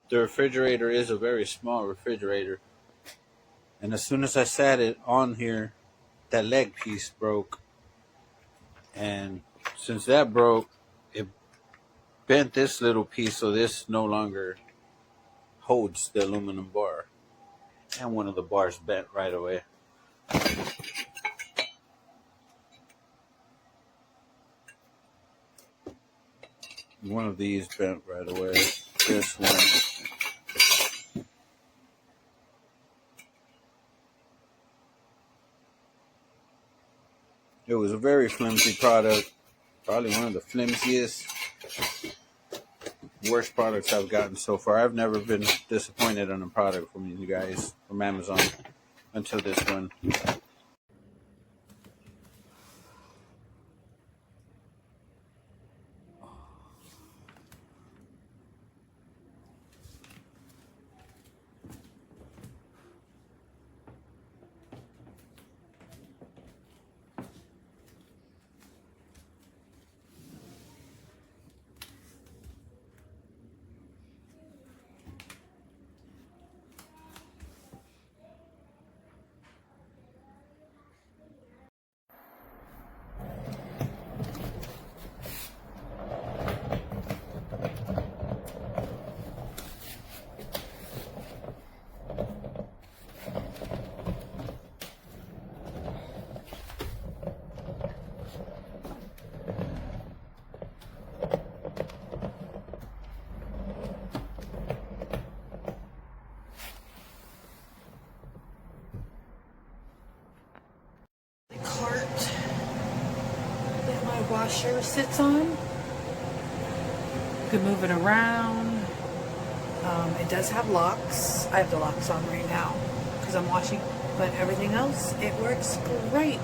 The refrigerator is a very small refrigerator. And as soon as I sat it on here, that leg piece broke. And since that broke, it bent this little piece, so this no longer holds the aluminum bar. And one of the bars bent right away. One of these bent right away. This one. It was a very flimsy product. Probably one of the flimsiest, worst products I've gotten so far. I've never been disappointed in a product from you guys, from Amazon, until this one. Cart that my washer sits on. You can move it around. It does have locks. I have the locks on right now because I'm washing, but everything else, it works great.